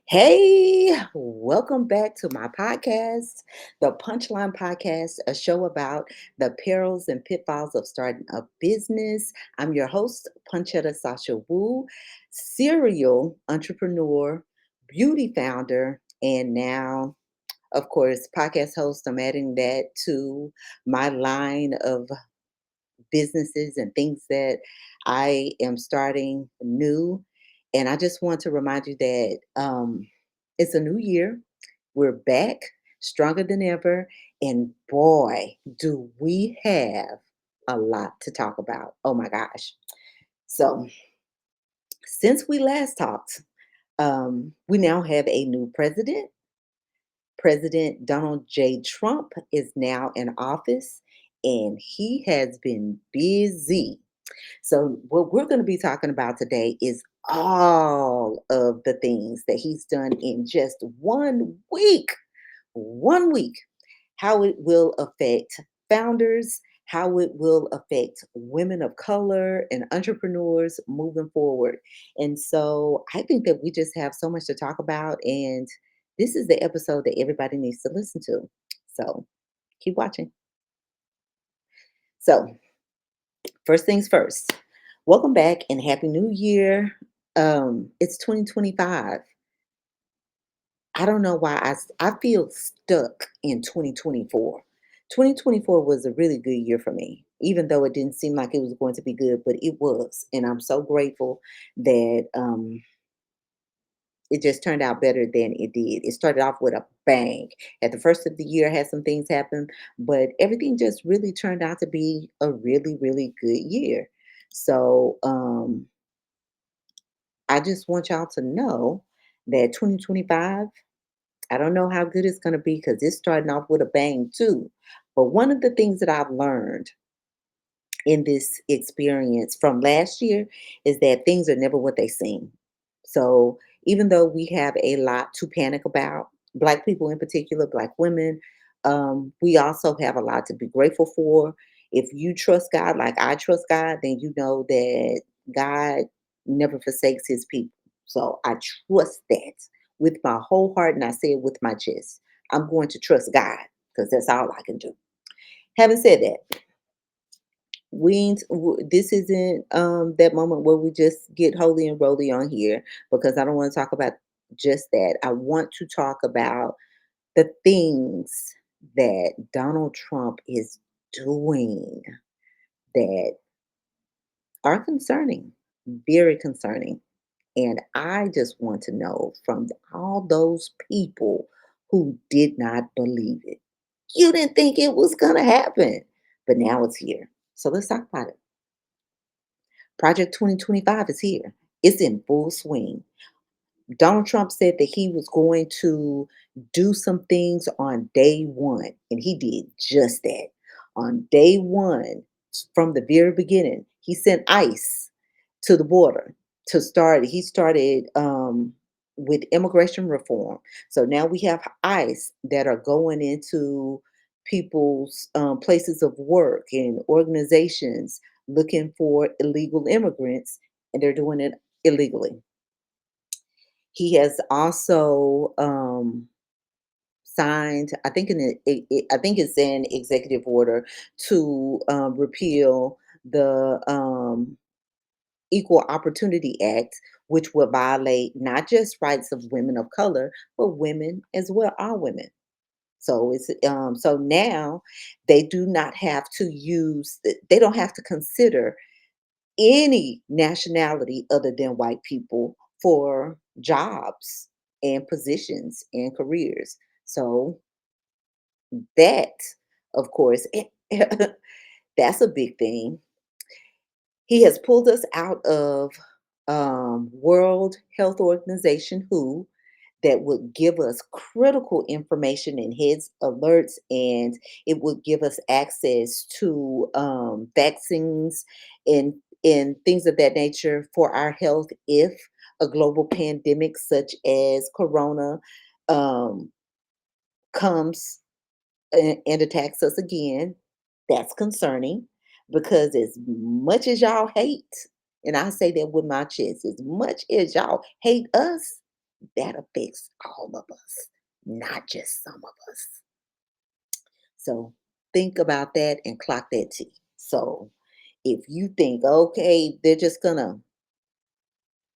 Hey, welcome back to my podcast, the Punchline Podcast, a show about the perils and pitfalls of starting a business. I'm your host, Punchetta Sasha Wu, serial entrepreneur, beauty founder, and now, of course, podcast host. I'm adding that to my line of businesses and things that I am starting new. And I just want to remind you that it's a new year. We're back stronger than ever. And boy, do we have a lot to talk about. Oh my gosh. So, since we last talked, we now have a new president. President Donald J. Trump is now in office and he has been busy. So, what we're going to be talking about today is all of the things that he's done in just 1 week. 1 week. How it will affect founders, how it will affect women of color and entrepreneurs moving forward. And so, I think that we just have so much to talk about. And this is the episode that everybody needs to listen to. So, keep watching. So, first things first. Welcome back and happy new year. It's 2025. I don't know why I feel stuck in 2024. 2024 was a really good year for me, even though it didn't seem like it was going to be good, but it was. And I'm so grateful that it just turned out better than it did. It started off with a bang. At the first of the year, I had some things happen, but everything just really turned out to be a really, really good year. So, I just want y'all to know that 2025, I don't know how good it's going to be because it's starting off with a bang too. But one of the things that I've learned in this experience from last year is that things are never what they seem. So even though we have a lot to panic about, Black people in particular, Black women, we also have a lot to be grateful for. If you trust God like I trust God, then you know that God never forsakes his people. So I trust that with my whole heart, and I say it with my chest. I'm going to trust God because that's all I can do. Having said that, this isn't that moment where we just get holy and roly on here because I don't want to talk about just that. I want to talk about the things that Donald Trump is doing that are concerning, very concerning. And I just want to know from all those people who did not believe it. You didn't think it was going to happen, but now it's here. So let's talk about it. Project 2025 is here. It's in full swing. Donald Trump said that he was going to do some things on day one, and he did just that. On day one, from the very beginning, he sent ICE to the border to start. He started with immigration reform. So now we have ICE that are going into people's places of work and organizations looking for illegal immigrants, and they're doing it illegally. He has also signed, I think, I think it's an executive order to repeal the Equal Opportunity Act, which will violate not just rights of women of color, but women as well, all women. So now they do not have to they don't have to consider any nationality other than white people for jobs and positions and careers. So that, of course, that's a big thing. He has pulled us out of World Health Organization, WHO, that would give us critical information and heads alerts, and it would give us access to vaccines and things of that nature for our health if a global pandemic such as corona um, comes and attacks us again. That's concerning because as much as y'all hate, and I say that with my chest, as much as y'all hate us, that affects all of us, not just some of us. So think about that and clock that T. So if you think, okay, they're just gonna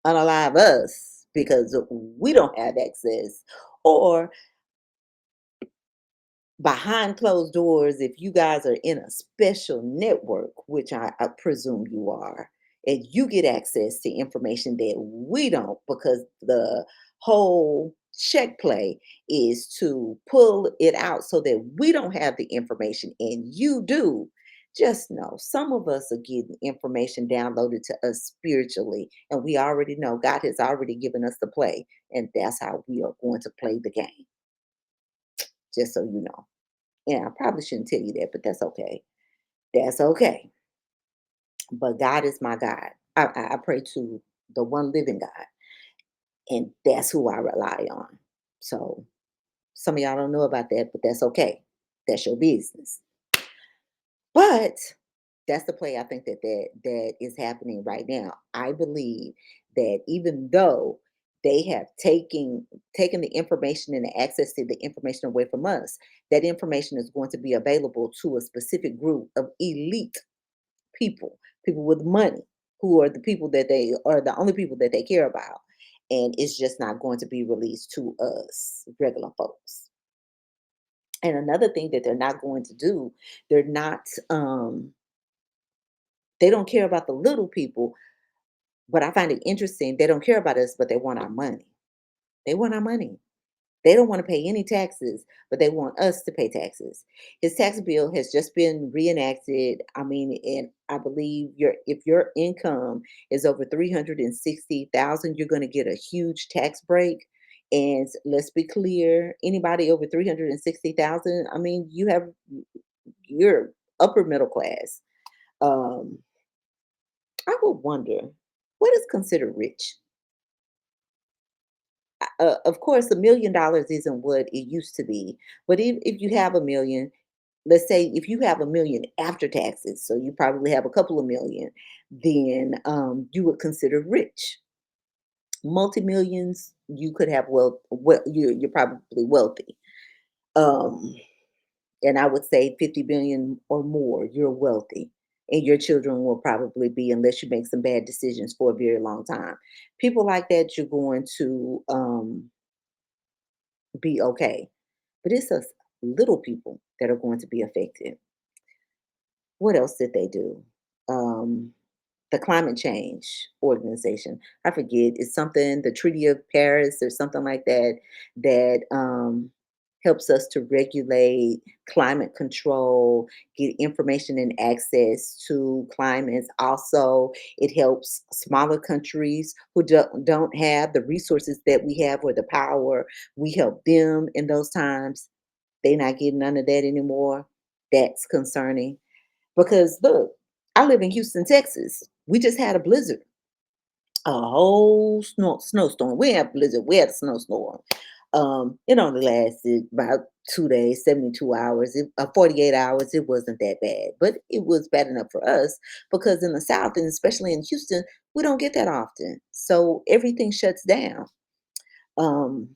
unalive us because we don't have access, or behind closed doors, if you guys are in a special network, which I presume you are, and you get access to information that we don't, because the whole check play is to pull it out so that we don't have the information and you do. Just know some of us are getting information downloaded to us spiritually, and we already know God has already given us the play, and that's how we are going to play the game, just so you know. Yeah, I probably shouldn't tell you that, but that's okay. That's okay. But God is my God. I pray to the one living God, and that's who I rely on. So some of y'all don't know about that, but that's okay. That's your business. But that's the play I think that is happening right now. I believe that even though they have taken the information and the access to the information away from us, that information is going to be available to a specific group of elite people, people with money, who are the people that they are the only people that they care about. And it's just not going to be released to us regular folks. And another thing that they're not going to do, they're not they don't care about the little people, but I find it interesting. They don't care about us, but they want our money. They want our money. They don't want to pay any taxes, but they want us to pay taxes. His tax bill has just been reenacted. I mean, and I believe if your income is over 360,000, you're going to get a huge tax break. And let's be clear, anybody over 360,000, I mean, you're upper middle class. Um, I would wonder what is considered rich. Of course, $1 million isn't what it used to be. But if you have a million, let's say if you have a million after taxes, so you probably have a couple of million, then you would consider rich. Multi-millions, you could have wealth. Well, you're probably wealthy. Um, and I would say 50 billion or more, you're wealthy. And your children will probably be, unless you make some bad decisions for a very long time. People like that, you're going to be okay. But it's us little people that are going to be affected. What else did they do? Um, the climate change organization. I forget. It's something, the Treaty of Paris or something like that, that helps us to regulate climate control, get information and access to climates. Also, it helps smaller countries who don't have the resources that we have or the power. We help them in those times. They not getting none of that anymore. That's concerning. Because look, I live in Houston, Texas. We just had a blizzard, a whole snowstorm. We had blizzard, we had a snowstorm. It only lasted about 2 days, 72 hours, 48 hours. It wasn't that bad, but it was bad enough for us because in the South, and especially in Houston, we don't get that often. So everything shuts down. Um,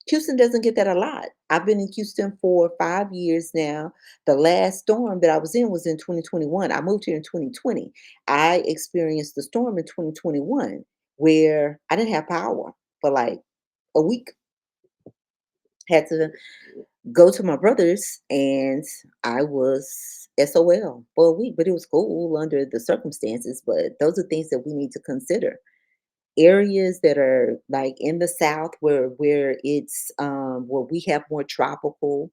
Houston doesn't get that a lot. I've been in Houston for 5 years now. The last storm that I was in was in 2021. I moved here in 2020. I experienced the storm in 2021 where I didn't have power for like a week. Had to go to my brother's and I was SOL for a week, but it was cool under the circumstances. But those are things that we need to consider. Areas that are like in the south where it's where we have more tropical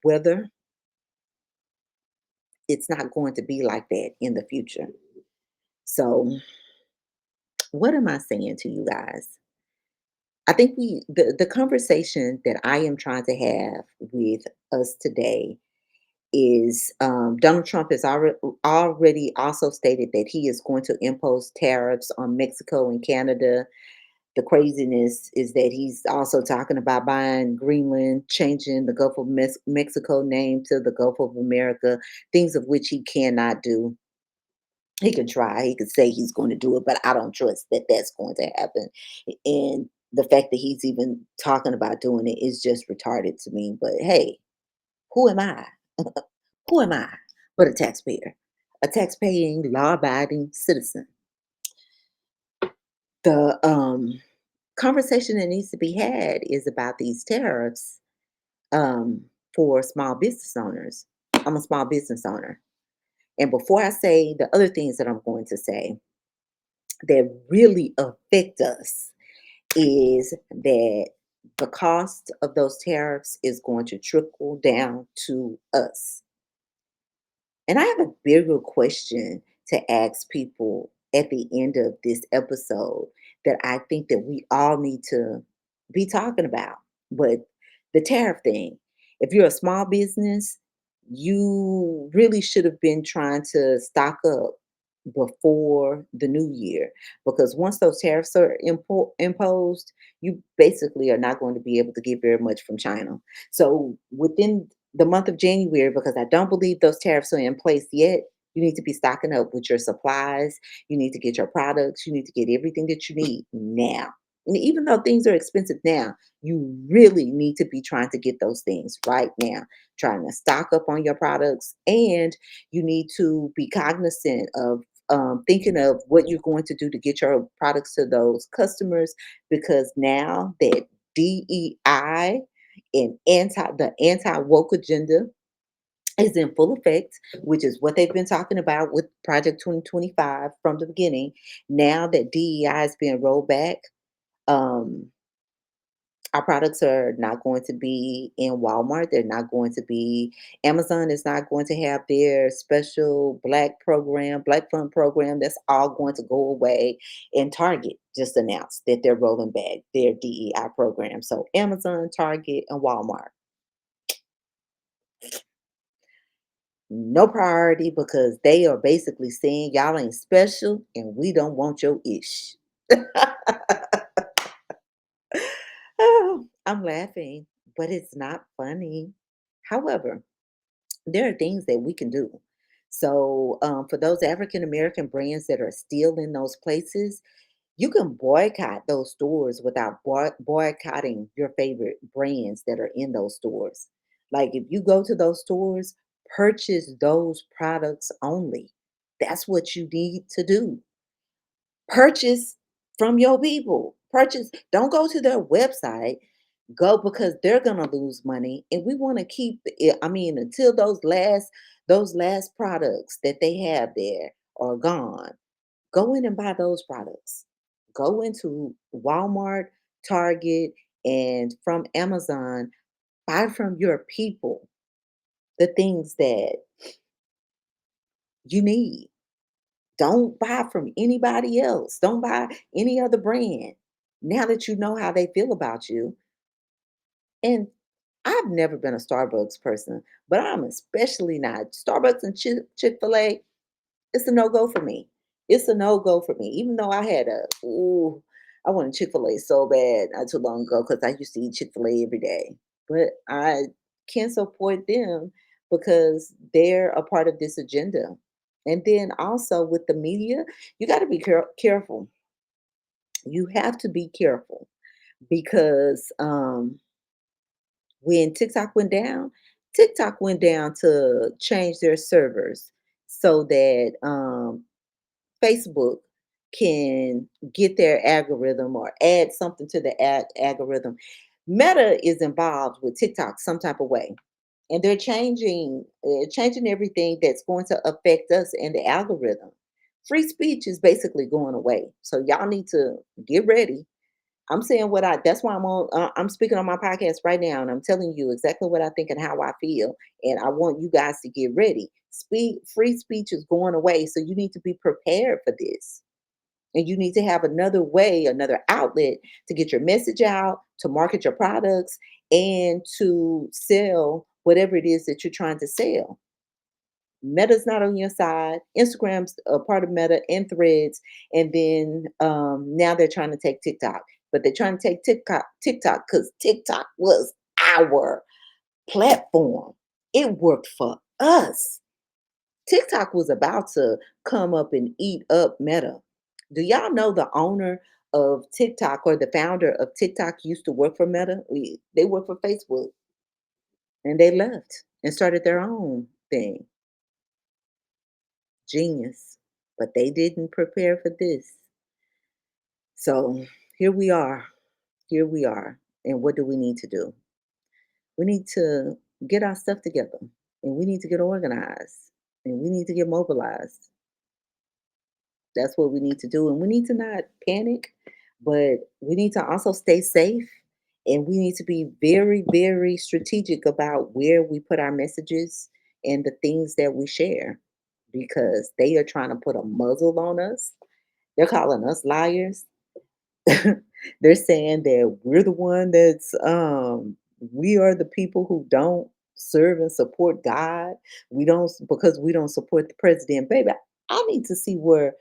weather, it's not going to be like that in the future. So what am I saying to you guys? I think the conversation that I am trying to have with us today is Donald Trump has already also stated that he is going to impose tariffs on Mexico and Canada. The craziness is that he's also talking about buying Greenland, changing the Gulf of Mexico name to the Gulf of America, things of which he cannot do. He can try, he could say he's going to do it, but I don't trust that that's going to happen. And the fact that he's even talking about doing it is just retarded to me. But hey, who am I? Who am I but a tax-paying, law-abiding citizen? The conversation that needs to be had is about these tariffs um, for small business owners. I'm a small business owner. And before I say the other things that I'm going to say that really affect us, is that the cost of those tariffs is going to trickle down to us. And I have a bigger question to ask people at the end of this episode that I think that we all need to be talking about. But the tariff thing, if you're a small business, you really should have been trying to stock up before the new year, because once those tariffs are imposed, you basically are not going to be able to get very much from China. So within the month of January, because I don't believe those tariffs are in place yet, you need to be stocking up with your supplies. You need to get your products. You need to get everything that you need now. And even though things are expensive now, you really need to be trying to get those things right now, trying to stock up on your products. And you need to be cognizant of thinking of what you're going to do to get your products to those customers, because now that DEI and the anti woke agenda is in full effect, which is what they've been talking about with Project 2025 from the beginning. Now that DEI is being rolled back, um, our products are not going to be in Walmart. They're not going to be, Amazon is not going to have their special Black Fund program. That's all going to go away. And Target just announced that they're rolling back their DEI program. So Amazon, Target, and Walmart, no priority, because they are basically saying y'all ain't special and we don't want your ish. Oh, I'm laughing, but it's not funny. However, there are things that we can do. So, for those African American brands that are still in those places, you can boycott those stores without boycotting your favorite brands that are in those stores. Like if you go to those stores, purchase those products only. That's what you need to do. Purchase from your people. Purchase, don't go to their website. Go, because they're gonna lose money. And we want to keep it, I mean, until those last products that they have there are gone. Go in and buy those products. Go into Walmart, Target, and from Amazon. Buy from your people the things that you need. Don't buy from anybody else. Don't buy any other brand. Now that you know how they feel about you. And I've never been a Starbucks person, but I'm especially not. Starbucks and Chick-fil-A, it's a no-go for me. It's a no-go for me. Even though I wanted Chick-fil-A so bad not too long ago, because I used to eat Chick-fil-A every day. But I can't support them because they're a part of this agenda. And then also with the media, you got to be careful. You have to be careful because when TikTok went down to change their servers so that Facebook can get their algorithm or add something to the algorithm. Meta is involved with TikTok some type of way, and they're changing everything that's going to affect us and the algorithm. Free speech is basically going away, so y'all need to get ready. I'm saying what I that's why I'm speaking on my podcast right now, and I'm telling you exactly what I think and how I feel, and I want you guys to get ready. Free speech is going away, so you need to be prepared for this. And you need to have another way, another outlet to get your message out, to market your products, and to sell whatever it is that you're trying to sell. Meta's not on your side. Instagram's a part of Meta and Threads, and then now they're trying to take TikTok, but they're trying to take TikTok because TikTok was our platform. It worked for us. TikTok was about to come up and eat up Meta. Do y'all know the owner of TikTok or the founder of TikTok used to work for Meta? They work for Facebook and they left and started their own thing. Genius. But they didn't prepare for this. So here we are. Here we are. And what do we need to do? We need to get our stuff together and we need to get organized and we need to get mobilized. That's what we need to do. And we need to not panic, but we need to also stay safe. And we need to be very, very strategic about where we put our messages and the things that we share because they are trying to put a muzzle on us. They're calling us liars. They're saying that we're the one that's we are the people who don't serve and support God. We don't because we don't support the president. Baby, I need to see where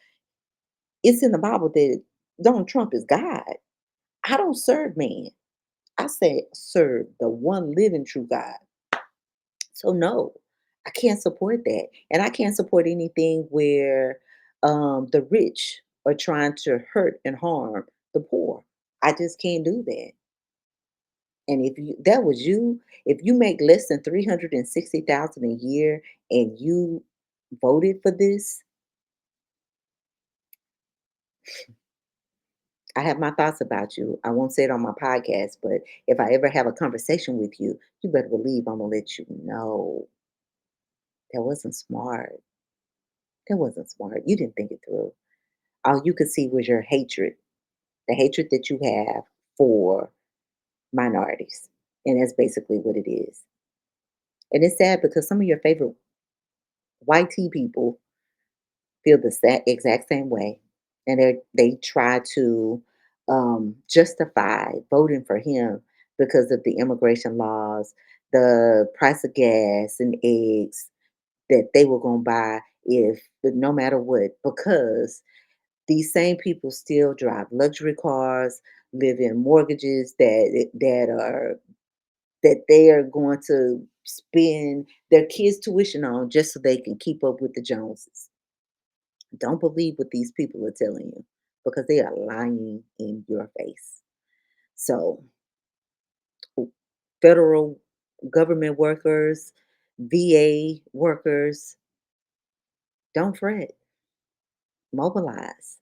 it's in the Bible that Donald Trump is God. I don't serve man. I say serve the one living true God. So no, I can't support that. And I can't support anything where the rich are trying to hurt and harm the poor. I just can't do that. And if you that was you, if you make less than 360,000 a year and you voted for this, I have my thoughts about you. I won't say it on my podcast, but if I ever have a conversation with you, you better believe I'm gonna let you know that wasn't smart. That wasn't smart. You didn't think it through. All you could see was your hatred, the hatred that you have for minorities. And that's basically what it is. And it's sad because some of your favorite white tea people feel the exact same way. And they try to justify voting for him because of the immigration laws, the price of gas and eggs that they were going to buy if no matter what, because these same people still drive luxury cars, live in mortgages that they are going to spend their kids' tuition on just so they can keep up with the Joneses. Don't believe what these people are telling you because they are lying in your face. So, federal government workers, VA workers, don't fret, mobilize,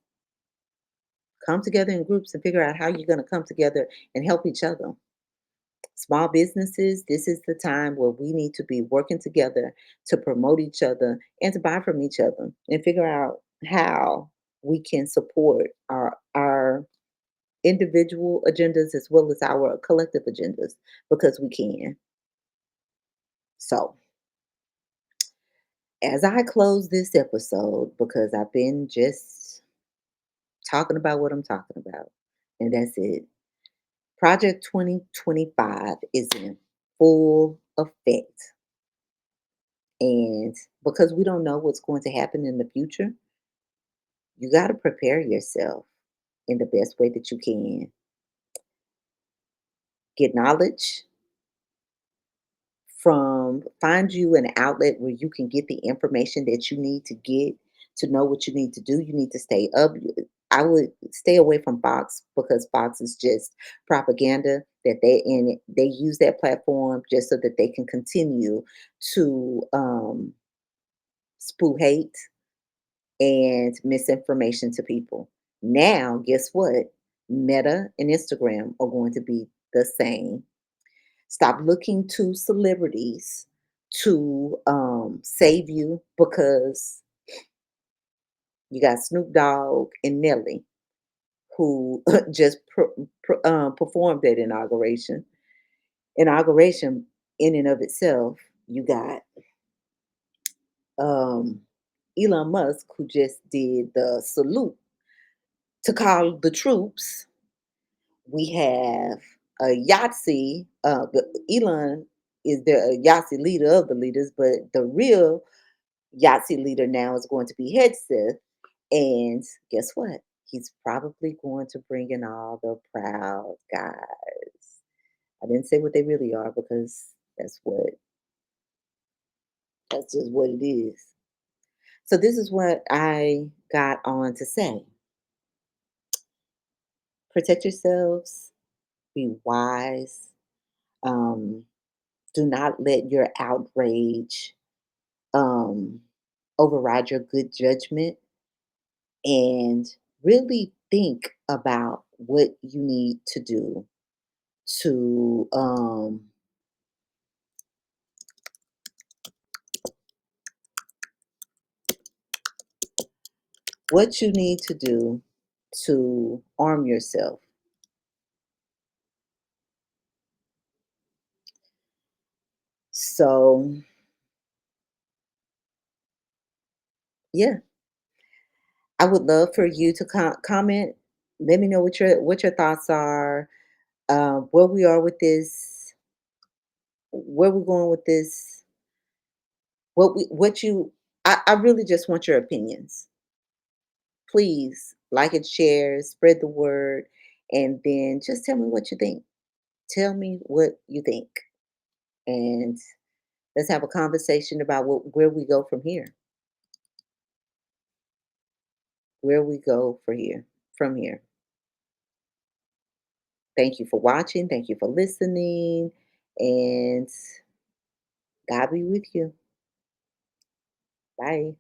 come together in groups and figure out how you're going to come together and help each other. Small businesses, this is the time where we need to be working together to promote each other and to buy from each other and figure out how we can support our individual agendas as well as our collective agendas because we can. So, as I close this episode, because I've been just talking about what I'm talking about, and that's it. Project 2025 is in full effect. And because we don't know what's going to happen in the future, you got to prepare yourself in the best way that you can. Get knowledge, from find you an outlet where you can get the information that you need to get to know what you need to do. You need to stay up. I would stay away from Fox because Fox is just propaganda that they use that platform just so that they can continue to spew hate and misinformation to people. Now, guess what? Meta and Instagram are going to be the same. Stop looking to celebrities to save you because you got Snoop Dogg and Nelly who just performed that inauguration. Inauguration, in and of itself, you got um, Elon Musk who just did the salute to call the troops. We have a Yahtzee. Elon is the Yahtzee leader of the leaders, but the real Yahtzee leader now is going to be Headseth. And guess what? He's probably going to bring in all the proud guys. I didn't say what they really are because that's just what it is. So this is what I got on to say. Protect yourselves, be wise. Um, do not let your outrage um, override your good judgment, and really think about what you need to do to what you need to do to arm yourself. So, yeah, I would love for you to comment. Let me know what your thoughts are, where we are with this, where we're going with this, what you. I really just want your opinions. Please like and share, spread the word, and then just tell me what you think. Tell me what you think, and let's have a conversation about where we go from here. Where we go for here from here. Thank you for watching. Thank you for listening, and God be with you. Bye.